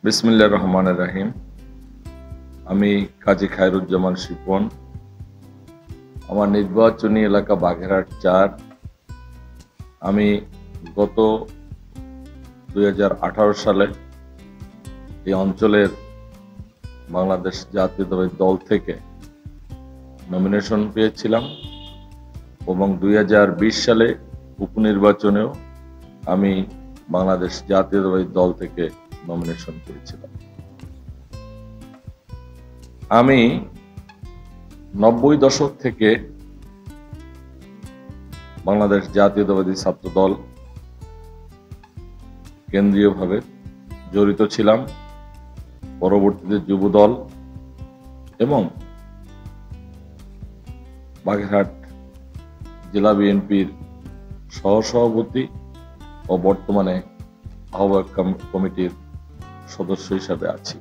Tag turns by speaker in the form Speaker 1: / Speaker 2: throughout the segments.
Speaker 1: বিসমিল্লাহির রহমানির রহিম। আমি কাজী খায়রুজ্জামান শিপন। আমার নির্বাচনী এলাকা বাগেরহাট ৪। আমি গত ২০১৮ সালে এই অঞ্চলের বাংলাদেশ জাতীয়তাবাদী দল থেকে নমিনেশন পেয়েছিলাম এবং ২০২০ সালে উপনির্বাচনেও আমি বাংলাদেশ জাতীয়তাবাদী দল থেকে নমিনেশন পেয়েছিলাম। আমি ৯০ দশক থেকে বাংলাদেশ জাতীয়তাবাদী ছাত্র দল কেন্দ্রীয়ভাবে জড়িত ছিলাম, পরবর্তীতে যুব দল এবং বাগেরহাট জেলা বিএনপির সহসভাপতি ও বর্তমানে আহ্বায়ক কমিটির সদস্য হিসাবে আছি।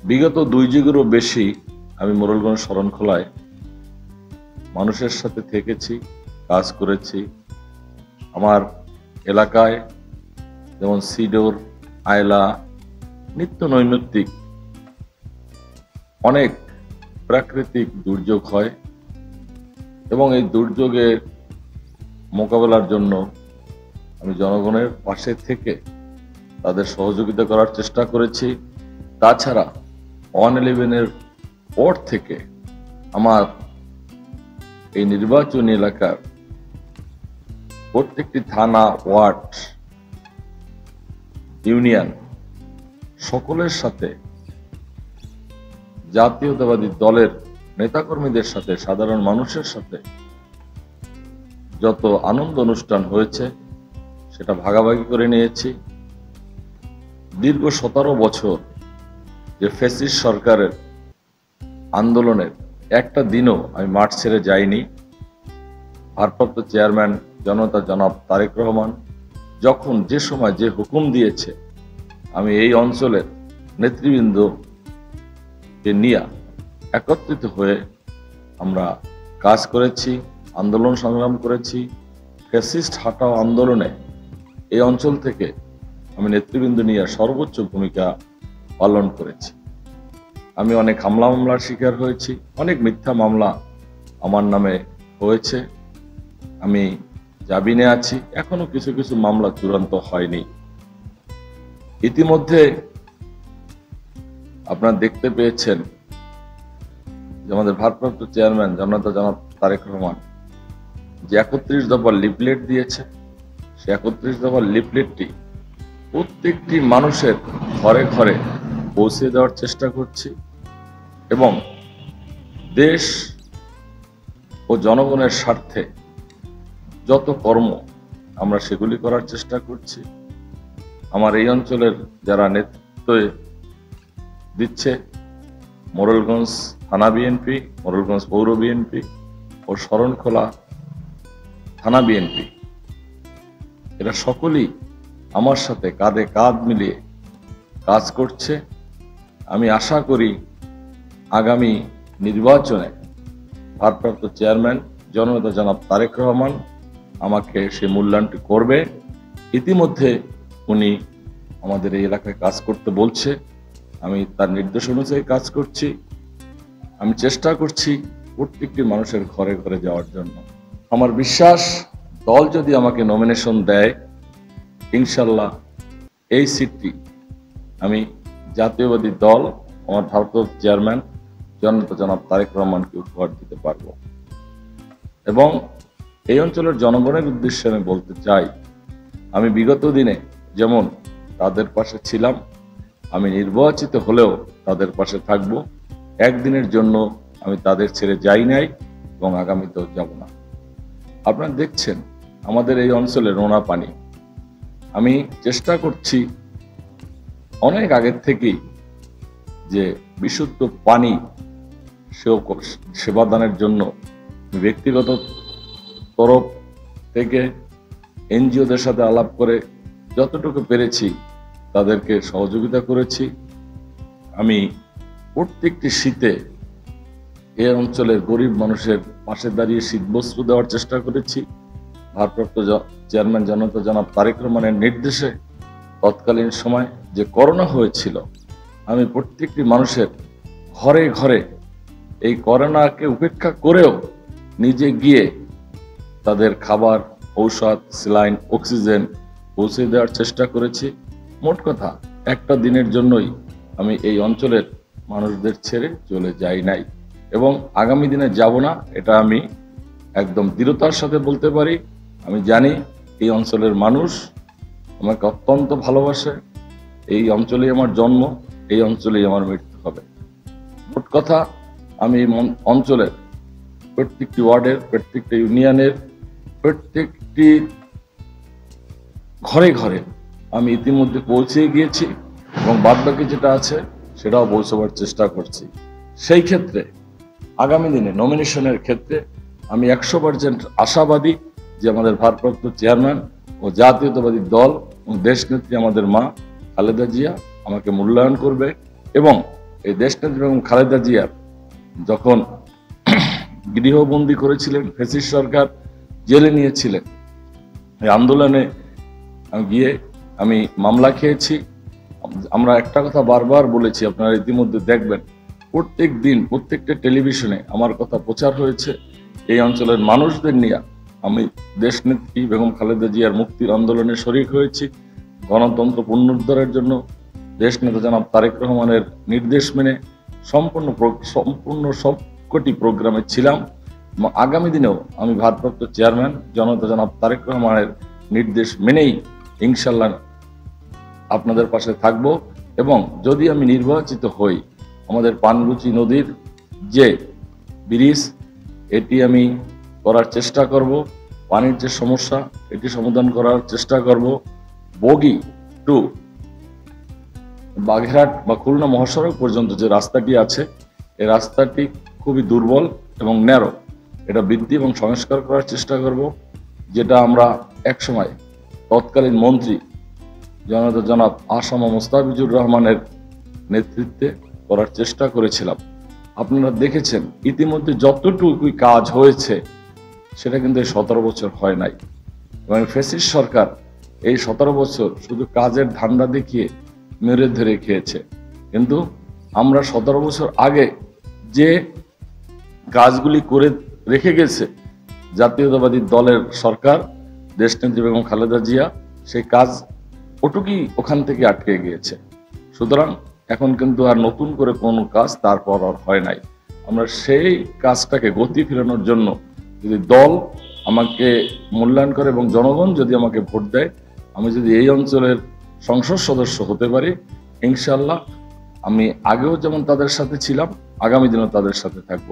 Speaker 1: বিগত ২ যুগেরও বেশি আমি মোরেলগঞ্জ শরণখোলায় মানুষের সাথে থেকেছি, কাজ করেছি। আমার এলাকায় যেমন সিডোর, আয়লা, নিত্য নৈমিত্তিক অনেক প্রাকৃতিক দুর্যোগ হয় এবং এই দুর্যোগের মোকাবেলার জন্য আমি জনগণের পাশে থেকে তাদের সহযোগিতা করার চেষ্টা করেছি। তাছাড়া 111-এর পর থেকে আমার এই নির্বাচনী এলাকার প্রত্যেকটি থানা, ওয়ার্ড, ইউনিয়ন সকলের সাথে, জাতীয়তাবাদী দলের নেতাকর্মীদের সাথে, সাধারণ মানুষের সাথে যত আনন্দ অনুষ্ঠান হয়েছে সেটা ভাগাভাগি করে নিয়েছি। দীর্ঘ ১৭ বছর যে ফ্যাসিস্ট সরকারের আন্দোলনের একটা দিনও আমি মাঠ ছেড়ে যাইনি। ভারপ্রাপ্ত চেয়ারম্যান জনতা জনাব তারেক রহমান যখন যে সময় যে হুকুম দিয়েছে, আমি এই অঞ্চলের নেতৃবৃন্দকে নিয়ে একত্রিত হয়ে আমরা কাজ করেছি, আন্দোলন সংগ্রাম করেছি। ফ্যাসিস্ট হাঁটাও আন্দোলনে এই অঞ্চল থেকে আমি নেতৃবৃন্দ নিয়ে সর্বোচ্চ ভূমিকা পালন করেছি। আমি অনেক মামলার শিকার হয়েছি, অনেক মিথ্যা মামলা আমার নামে হয়েছে। আমি জামিনে আছি, এখনো কিছু কিছু মামলা চূড়ান্ত হয়নি। ইতিমধ্যে আপনারা দেখতে পেয়েছেন যে আমাদের ভারপ্রাপ্ত চেয়ারম্যান জনতা জনাব তারেক রহমান যে ৩১ দফার লিফলেট দিয়েছে, সে ৩১ দফার লিফলেটটি প্রত্যেকটি মানুষের ঘরে ঘরে পৌঁছে দেওয়ার চেষ্টা করছি এবং দেশ ও জনগণের স্বার্থে যত কর্ম আমরা সেগুলি করার চেষ্টা করছি। আমার এই অঞ্চলের যারা নেতৃত্ব দিচ্ছে, মোরেলগঞ্জ থানা বিএনপি, মোরেলগঞ্জ পৌর বিএনপি ও শরণখোলা থানা বিএনপি, এরা সকলেই আমার সাথে কাঁধে কাঁধ মিলিয়ে কাজ করছে। আমি আশা করি আগামী নির্বাচনে ভারপ্রাপ্ত চেয়ারম্যান জনতা জনাব তারেক রহমান আমাকে সে মূল্যায়নটি করবে। ইতিমধ্যে উনি আমাদের এই এলাকায় কাজ করতে বলছে, আমি তার নির্দেশ অনুযায়ী কাজ করছি। আমি চেষ্টা করছি প্রত্যেকটি মানুষের ঘরে ঘরে যাওয়ার জন্য। আমার বিশ্বাস, দল যদি আমাকে নমিনেশন দেয়, ইনশাল্লাহ এই সিটটি আমি জাতীয়বাদী দল আমার ভারপ্রাপ্ত চেয়ারম্যান জনতা জনাব তারেক রহমানকে উপহার দিতে পারব। এবং এই অঞ্চলের জনগণের উদ্দেশ্যে আমি বলতে চাই, আমি বিগত দিনে যেমন তাদের পাশে ছিলাম, আমি নির্বাচিত হলেও তাদের পাশে থাকব। একদিনের জন্য আমি তাদের ছেড়ে যাই নাই এবং আগামীতেও যাব না। আপনারা দেখছেন আমাদের এই অঞ্চলে নোনা পানি। আমি চেষ্টা করছি অনেক আগের থেকেই যে বিশুদ্ধ পানি সেবাদানের জন্য ব্যক্তিগত তরফ থেকে এনজিওদের সাথে আলাপ করে যতটুকু পেরেছি তাদেরকে সহযোগিতা করেছি। আমি প্রত্যেকটি শীতে এই অঞ্চলের গরিব মানুষের পাশে দাঁড়িয়ে শীতবস্ত্র দেওয়ার চেষ্টা করেছি। ভারপ্রাপ্ত চেয়ারম্যান জনতা জনাব তারেক রহমানের নির্দেশে তৎকালীন সময় যে করোনা হয়েছিল, আমি প্রত্যেকটি মানুষের ঘরে ঘরে এই করোনাকে উপেক্ষা করেও নিজে গিয়ে তাদের খাবার, ঔষধ, স্যালাইন, অক্সিজেন পৌঁছে দেওয়ার চেষ্টা করেছি। মোট কথা একটা দিনের জন্যই আমি এই অঞ্চলের মানুষদের ছেড়ে চলে যাই নাই এবং আগামী দিনে যাব না, এটা আমি একদম দৃঢ়তার সাথে বলতে পারি। আমি জানি এই অঞ্চলের মানুষ আমাকে অত্যন্ত ভালোবাসে, এই অঞ্চলেই আমার জন্ম, এই অঞ্চলেই আমার মৃত্যু হবে। মোট কথা আমি অঞ্চলের প্রত্যেকটি ওয়ার্ডের, প্রত্যেকটি ইউনিয়নের, প্রত্যেকটি ঘরে ঘরে আমি ইতিমধ্যে পৌঁছে গিয়েছি এবং বাদবাকি যেটা আছে সেটাও পৌঁছাবার চেষ্টা করছি। সেই ক্ষেত্রে আগামী দিনে নমিনেশনের ক্ষেত্রে আমি 100% আশাবাদী যে আমাদের ভারপ্রাপ্ত চেয়ারম্যান ও জাতীয়তাবাদী দল এবং দেশনেত্রী আমাদের মা খালেদা জিয়া আমাকে মূল্যায়ন করবে এবং এই দেশনেত্রী এবং খালেদা জিয়ার যখন গৃহবন্দী করেছিলেন, ফ্যাসিস্ট সরকার জেলে নিয়েছিলেন, এই আন্দোলনে গিয়ে আমি মামলা খেয়েছি। আমরা একটা কথা বারবার বলেছি, আপনারা ইতিমধ্যে দেখবেন প্রত্যেক দিন প্রত্যেকটা টেলিভিশনে আমার কথা প্রচার হয়েছে। এই অঞ্চলের মানুষদের নিয়ে আমি দেশনেত্রী বেগম খালেদা জিয়ার মুক্তির আন্দোলনে শরিক হয়েছি। গণতন্ত্র পুনরুদ্ধারের জন্য দেশনেতা জনাব তারেক রহমানের নির্দেশ মেনে সম্পূর্ণ সবকটি প্রোগ্রামে ছিলাম। আগামী দিনেও আমি ভারপ্রাপ্ত চেয়ারম্যান জনতা জনাব তারেক রহমানের নির্দেশ মেনেই ইনশাল্লাহ আপনাদের পাশে থাকব এবং যদি আমি নির্বাচিত হই, আমাদের পানগুচি নদীর যে ব্রিজ এটি আমি করার চেষ্টা করব, পানির যে সমস্যা এটি সমাধান করার চেষ্টা করব। বগি টু বাগেরহাট বা খুলনা মহাসড়ক পর্যন্ত যে রাস্তাটি আছে, এই রাস্তাটি খুবই দুর্বল এবং ন্যারো, এটা বৃদ্ধি এবং সংস্কার করার চেষ্টা করব, যেটা আমরা একসময় তৎকালীন মন্ত্রী জনাব আসাম মোস্তাফিজুর রহমানের নেতৃত্বে করার চেষ্টা করেছিলাম। আপনারা দেখেছেন ইতিমধ্যে যতটুকু কাজ হয়েছে সেটা কিন্তু এই 17 বছর হয় নাই এবং ফ্যাসিস্ট সরকার এই 17 বছর শুধু কাজের ধান্দা দেখিয়ে মেরে ধরে খেয়েছে। কিন্তু আমরা 17 বছর আগে যে কাজগুলি করে রেখে গেছে জাতীয়তাবাদী দলের সরকার, দেশনেত্রী বেগম খালেদা জিয়া, সেই কাজ ওটুকুই ওখান থেকে আটকে গিয়েছে। সুতরাং এখন কিন্তু আর নতুন করে কোনো কাজ তারপর আর হয় নাই। আমরা সেই কাজটাকে গতি ফেরানোর জন্য যদি দল আমাকে মূল্যায়ন করে এবং জনগণ যদি আমাকে ভোট দেয়, আমি যদি এই অঞ্চলের সংসদ সদস্য হতে পারি, ইনশাল্লাহ আমি আগেও যেমন তাদের সাথে ছিলাম, আগামী দিনও তাদের সাথে থাকব।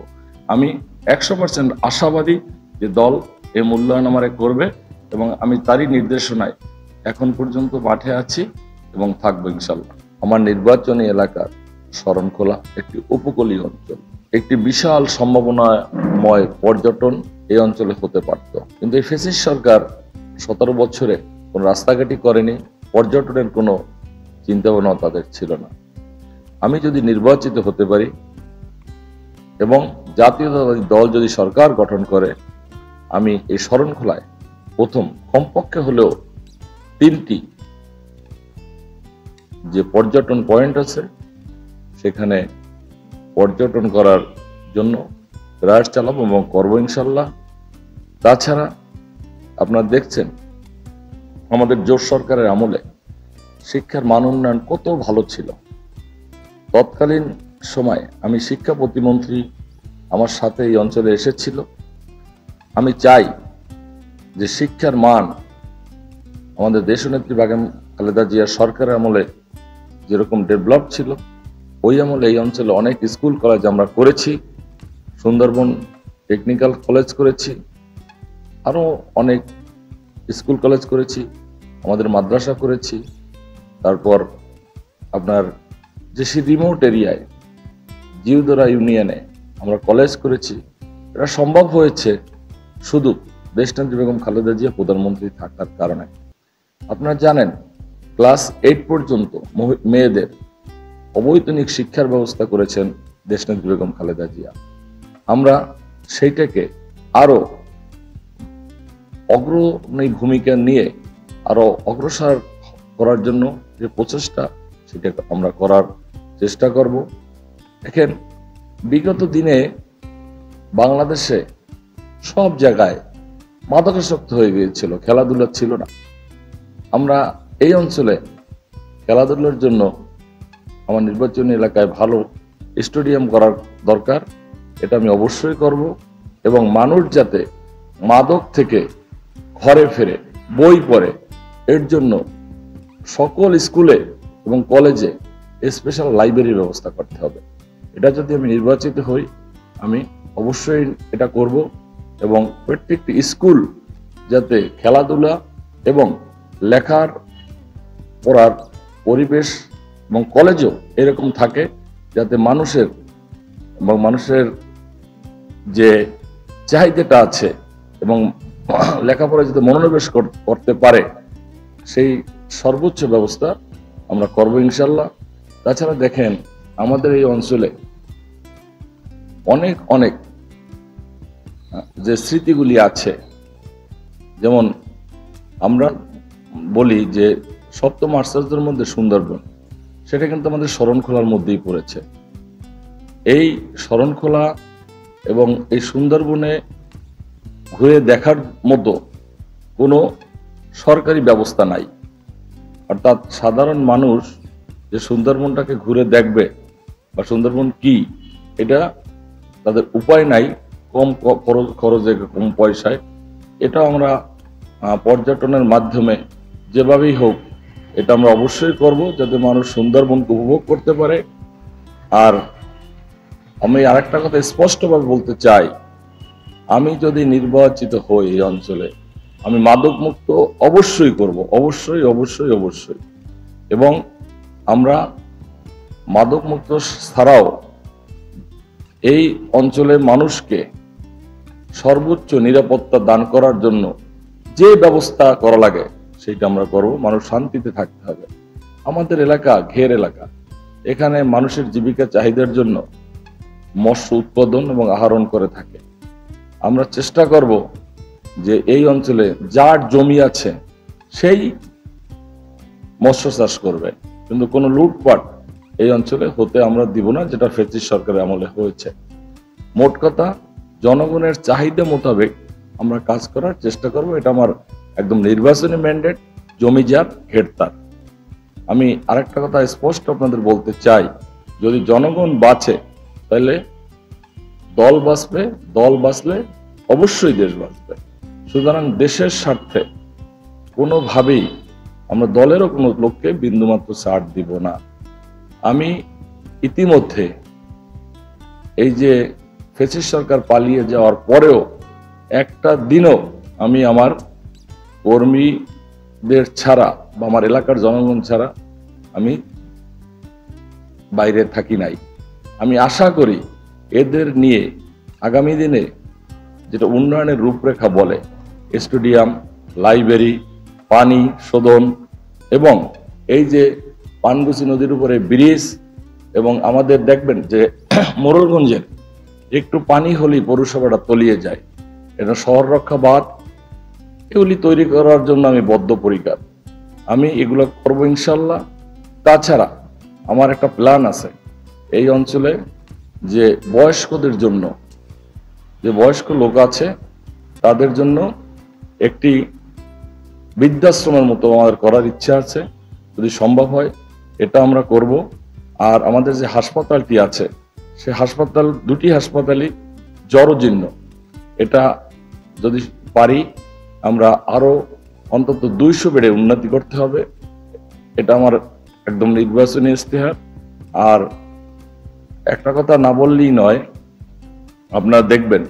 Speaker 1: আমি 100% আশাবাদী যে দল এই মূল্যায়ন আমারে করবে এবং আমি তারই নির্দেশনায় এখন পর্যন্ত মাঠে আছি এবং থাকবো ইনশাল্লাহ। আমার নির্বাচনী এলাকার শরণখোলা একটি উপকূলীয় অঞ্চল, একটি বিশাল সম্ভাবনাময় পর্যটন এই অঞ্চলে হতে পারত, কিন্তু এই ফ্যাসিস্ট সরকার 17 বছরে কোনো রাস্তাঘাটই করেনি, পর্যটনের কোনো চিন্তা ভাবনা তাদের ছিল না। আমি যদি নির্বাচিত হতে পারি এবং জাতীয়তাবাদী দল যদি সরকার গঠন করে, আমি এই শরণখোলায় প্রথম কমপক্ষে হলেও 3টি যে পর্যটন পয়েন্ট আছে সেখানে পর্যটন করার জন্য প্রয়াস চালাবো এবং করবো ইনশাল্লাহ। তাছাড়া আপনারা দেখছেন আমাদের জোট সরকারের আমলে শিক্ষার মান উন্নয়ন কত ভালো ছিল। তৎকালীন সময় আমি শিক্ষা প্রতিমন্ত্রী আমার সাথে এই অঞ্চলে এসেছিল। আমি চাই যে শিক্ষার মান আমাদের দেশনেত্রী বেগম খালেদা জিয়ার সরকারের আমলে যেরকম ডেভেলপ ছিল, ওই আমলে এই অঞ্চলে অনেক স্কুল কলেজ আমরা করেছি, সুন্দরবন টেকনিক্যাল কলেজ করেছি, আরও অনেক স্কুল কলেজ করেছি, আমাদের মাদ্রাসা করেছি। তারপর আপনার যে রিমোট এরিয়ায় জিউদরা ইউনিয়নে আমরা কলেজ করেছি। এটা সম্ভব হয়েছে শুধু দেশনেত্রী বেগম খালেদা জিয়া প্রধানমন্ত্রী থাকার কারণে। আপনারা জানেন ক্লাস 8 পর্যন্ত মেয়েদের অবৈতনিক শিক্ষার ব্যবস্থা করেছেন দেশনেত্রী বেগম খালেদা জিয়া। আমরা সেইটাকে আরো অগ্রণী ভূমিকা নিয়ে আরো অগ্রসর করার জন্য যে প্রচেষ্টা, সেটা আমরা করার চেষ্টা করব। দেখেন, বিগত দিনে বাংলাদেশে সব জায়গায় মাদকাসক্ত হয়ে গিয়েছিল, খেলাধুলা ছিল না। আমরা এই অঞ্চলে খেলাধুলার জন্য আমার নির্বাচনী এলাকায় ভালো স্টেডিয়াম করার দরকার, এটা আমি অবশ্যই করব। এবং মানুষ যাতে মাদক থেকে ঘরে ফেরে, বই পড়ে, এর জন্য সকল স্কুলে এবং কলেজে স্পেশাল লাইব্রেরির ব্যবস্থা করতে হবে। এটা যদি আমি নির্বাচিত হই, আমি অবশ্যই এটা করব। এবং প্রত্যেকটি স্কুল যাতে খেলাধুলা এবং লেখার পড়ার পরিবেশ এবং কলেজও এরকম থাকে, যাতে মানুষের যে চাহিদাটা আছে এবং লেখাপড়া যাতে মনোনিবেশ করতে পারে, সেই সর্বোচ্চ ব্যবস্থা আমরা করব ইনশাল্লাহ। তাছাড়া দেখেন, আমাদের এই অঞ্চলে অনেক অনেক যে স্মৃতিগুলি আছে, যেমন আমরা বলি যে সপ্তম আশ্চর্যের মধ্যে সুন্দরবন, সেটা কিন্তু আমাদের শরণখোলার মধ্যেই পড়েছে। এই শরণখোলা এবং এই সুন্দরবনে ঘুরে দেখার মতো কোনো সরকারি ব্যবস্থা নাই। অর্থাৎ সাধারণ মানুষ যে সুন্দরবনটাকে ঘুরে দেখবে বা সুন্দরবন কি, এটা তাদের উপায় নাই, কম খরচে, কম পয়সায়। এটা আমরা পর্যটনের মাধ্যমে যেভাবেই হোক এটা আমরা অবশ্যই করব, যাতে মানুষ সুন্দরবনকে উপভোগ করতে পারে। আর আমি আরেকটা কথা স্পষ্টভাবে বলতে চাই, আমি যদি নির্বাচিত হই এই অঞ্চলে, আমি মাদক মুক্ত অবশ্যই করব, অবশ্যই অবশ্যই অবশ্যই। এবং আমরা মাদক মুক্ত ছাড়াও এই অঞ্চলের মানুষকে সর্বোচ্চ নিরাপত্তা দান করার জন্য যে ব্যবস্থা করা লাগে সেটা আমরা করব। মানুষ শান্তিতে থাকতে হবে। আমাদের এলাকা ঘের এলাকা, এখানে মানুষের জীবিকা চাহিদার জন্য মৎস্য উৎপাদন এবং আহরণ করে থাকে। আমরা চেষ্টা করব যে এই অঞ্চলে যার জমি আছে সেই মৎস্য চাষ করবে, কিন্তু কোনো লুটপাট এই অঞ্চলে হতে আমরা দিব না, যেটা ফ্যাসিস্ট সরকারের আমলে হয়েছে। মোট কথা, জনগণের চাহিদা মোতাবেক আমরা কাজ করার চেষ্টা করব। এটা আমার একদম নির্বাচনী ম্যান্ডেট, জমি যার ঘের তার। আমি আরেকটা কথা স্পষ্ট আপনাদের বলতে চাই, যদি জনগণ বাঁচে তাহলে দল বাঁচবে, দল বাঁচলে অবশ্যই দেশ বাঁচবে। সুতরাং দেশের স্বার্থে কোনোভাবেই আমরা দলেরও কোনো লোককে বিন্দুমাত্র ছাড় দিব না। আমি ইতিমধ্যে এই যে ফ্যাসিস্ট সরকার পালিয়ে যাওয়ার পরেও একটা দিনও আমি আমার কর্মীদের ছাড়া বা আমার এলাকার জনগণ ছাড়া আমি বাইরে থাকি নাই। আমি আশা করি এদের নিয়ে আগামী দিনে যেটা উন্নয়নের রূপরেখা বলে, স্টেডিয়াম, লাইব্রেরি, পানি শোধন এবং এই যে পানগুছি নদীর উপরে ব্রিজ, এবং আমাদের দেখবেন যে মোড়লগঞ্জের একটু পানি হলেই পৌরসভাটা তলিয়ে যায়, এটা শহর রক্ষা বাঁধ, এগুলি তৈরি করার জন্য আমি বদ্ধপরিকর। আমি এগুলো করবো ইনশাল্লাহ। তাছাড়া আমার একটা প্ল্যান আছে এই অঞ্চলে, যে বয়স্কদের জন্য, যে বয়স্ক লোক আছে তাদের জন্য একটি বৃদ্ধাশ্রমের মতো আমাদের করার ইচ্ছা আছে। যদি সম্ভব হয় এটা আমরা করব। আর আমাদের যে হাসপাতালটি আছে, সে হাসপাতাল, দুটি হাসপাতালই জরাজীর্ণ, এটা যদি পারি আমরা আরো অন্তত 200 বেডে উন্নতি করতে হবে। এটা আমার একদম নির্বাচনী ইশতেহার। আর একটা কথা না বললেই নয়, আপনারা দেখবেন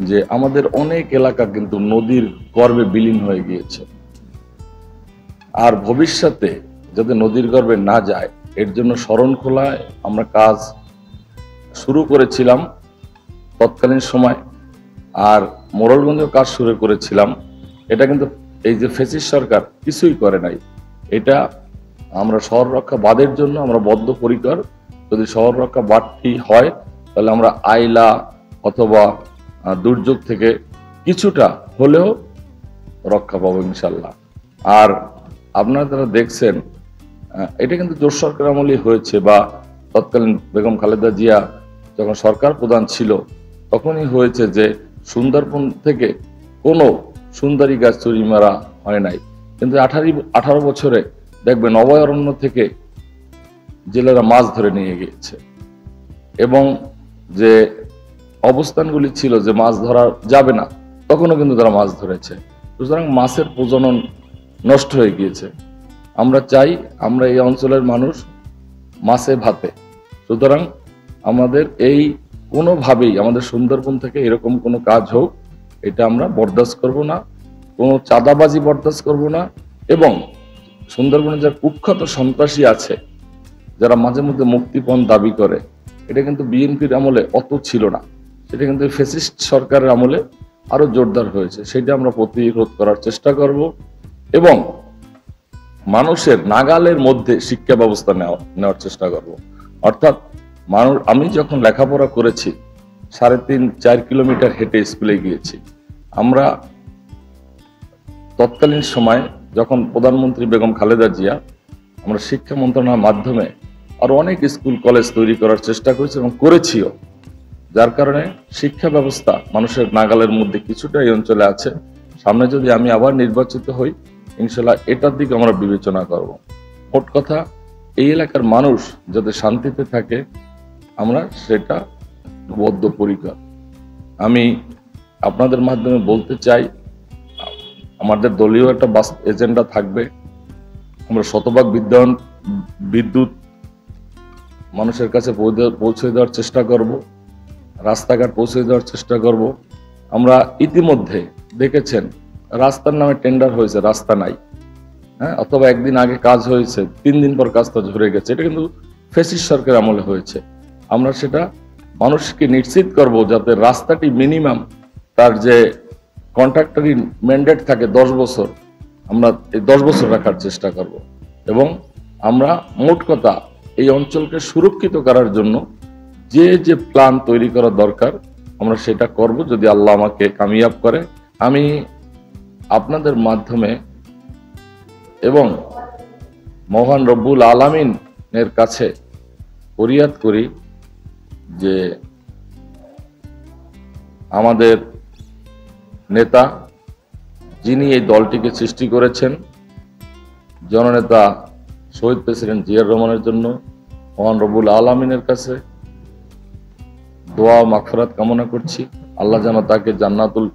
Speaker 1: যে আমাদের অনেক এলাকা কিন্তু নদীর গর্ভে বিলীন হয়ে গিয়েছে। আর ভবিষ্যতে যাতে নদীর গর্ভে না যায় এর জন্য শরণখোলায় আমরা কাজ শুরু করেছিলাম তৎকালীন সময়, আর মোড়লগঞ্জেও কাজ শুরু করেছিলাম। এটা কিন্তু এই যে ফ্যাসিস্ট সরকার কিছুই করে নাই। এটা আমরা শহর রক্ষা বাঁধের জন্য আমরা বদ্ধপরিকর। যদি শহর রক্ষা বাঁধটি হয় তাহলে আমরা আইলা অথবা দুর্যোগ থেকে কিছুটা হলেও রক্ষা পাবো ইনশাল্লাহ। আর আপনারা যারা দেখছেন, এটা কিন্তু জোট সরকার আমলেই হয়েছে, বা তৎকালীন বেগম খালেদা জিয়া যখন সরকার প্রধান ছিল তখনই হয়েছে যে সুন্দরবন থেকে কোনো সুন্দরী গাছ চুরি মারা হয় নাই। কিন্তু 18 বছরে দেখবেন অভয়ারণ্য থেকে জেলেরা মাছ ধরে নিয়ে গিয়েছে, এবং যে অবস্থানগুলি ছিল যে মাছ ধরা যাবে না তখনও কিন্তু তারা মাছ ধরেছে। সুতরাং মাছের প্রজনন নষ্ট হয়ে গিয়েছে। আমরা চাই আমরা এই অঞ্চলের মানুষ মাছে ভাতে, সুতরাং আমাদের এই কোনোভাবেই আমাদের সুন্দরবন থেকে এরকম কোনো কাজ হোক এটা আমরা বরদাস্ত করব না, কোনো চাঁদাবাজি বরদাস্ত করব না। এবং সুন্দরবনে যারা কুখ্যাত সন্ত্রাসী আছে যারা মাঝে মধ্যে মুক্তিপণ দাবি করে, এটা কিন্তু বিএনপির আমলে অত ছিল না, সেটা কিন্তু ফ্যাসিস্ট সরকারের আমলে আরো জোরদার হয়েছে। সেটা আমরা প্রতিরোধ করার চেষ্টা করব এবং মানুষের নাগালের মধ্যে শিক্ষা ব্যবস্থা নেওয়ার চেষ্টা করব। অর্থাৎ আমি যখন লেখাপড়া করেছি 3.5-4 কিলোমিটার হেঁটে স্কুলে গিয়েছি। আমরা তৎকালীন সময় যখন প্রধানমন্ত্রী বেগম খালেদা জিয়া, আমরা শিক্ষা মন্ত্রণালয়ের মাধ্যমে আরো অনেক স্কুল কলেজ তৈরি করার চেষ্টা করেছি এবং করেছিও, যার কারণে শিক্ষা ব্যবস্থা মানুষের নাগালের মধ্যে কিছুটা এই অঞ্চলে আছে। সামনে যদি আমি আবার নির্বাচিত হই ইনশাল্লাহ এটার দিকে আমরা বিবেচনা করব। মোট কথা এই এলাকার মানুষ যাতে শান্তিতে থাকে আমরা সেটা বদ্ধপরিকর। আমি আপনাদের মাধ্যমে বলতে চাই আমাদের দলীয় একটা এজেন্ডা থাকবে। আমরা শতভাগ বিদ্যুৎ মানুষের কাছে পৌঁছে দেওয়ার চেষ্টা করব, রাস্তাঘাট পৌঁছে দেওয়ার চেষ্টা করব। আমরা ইতিমধ্যে দেখেছেন রাস্তার নামে টেন্ডার হয়েছে, রাস্তা নাই, হ্যাঁ, অথবা একদিন আগে কাজ হয়েছে 3 দিন পর কাজটা ঝরে গেছে। এটা কিন্তু ফ্যাসিস্ট সরকার আমলে হয়েছে। আমরা সেটা মানুষকে নিশ্চিত করব যাতে রাস্তাটি মিনিমাম তার যে কন্ট্রাক্টরি ম্যান্ডেট থাকে 10 বছর, আমরা এই 10 বছর রাখার চেষ্টা করব। এবং আমরা মোট কথা এই অঞ্চলকে সুরক্ষিত করার জন্য যে যে প্ল্যান তৈরি করা দরকার আমরা সেটা করব যদি আল্লাহ আমাকে কামিয়াব করে। আমি আপনাদের মাধ্যমে এবং মহান রব্বুল আলামিনের কাছে ফরিয়াদ করি যে আমাদের নেতা যিনি এই দলটিকে সৃষ্টি করেছেন, জননেতা শহীদ প্রেসিডেন্ট জিয়াউর রহমানের জন্য মহান রব্বুল আলামিনের কাছে দোয়া মাগফিরাত কামনা করছি। আল্লাহ যেন তাকে জান্নাতুল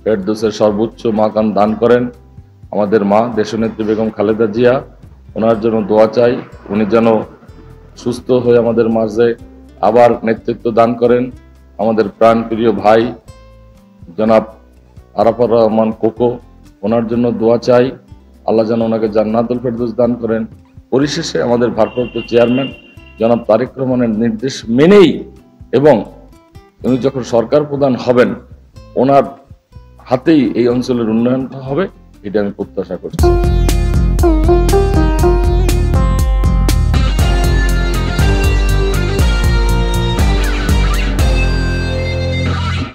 Speaker 1: ফেরদৌসের সর্বোচ্চ মাকাম দান করেন। আমাদের মা দেশনেত্রী বেগম খালেদা জিয়া, ওনার জন্য দোয়া চাই, উনি যেন সুস্থ হয়ে আমাদের মাঝে আবার নেতৃত্ব দান করেন। আমাদের প্রাণপ্রিয় ভাই জনাব আরাফাত রহমান কোকো, ওনার জন্য দোয়া চাই, আল্লাহ যেন ওনাকে জান্নাতুল ফেরদৌস দান করেন। পরিশেষে আমাদের ভারপ্রাপ্ত চেয়ারম্যান জনাব তারেক রহমানের নির্দেশ মেনেই এবং উনি যখন সরকার প্রধান হবেন ওনার হাতেই এই অঞ্চলের উন্নয়ন হবে, এটা আমি প্রত্যাশা করছি।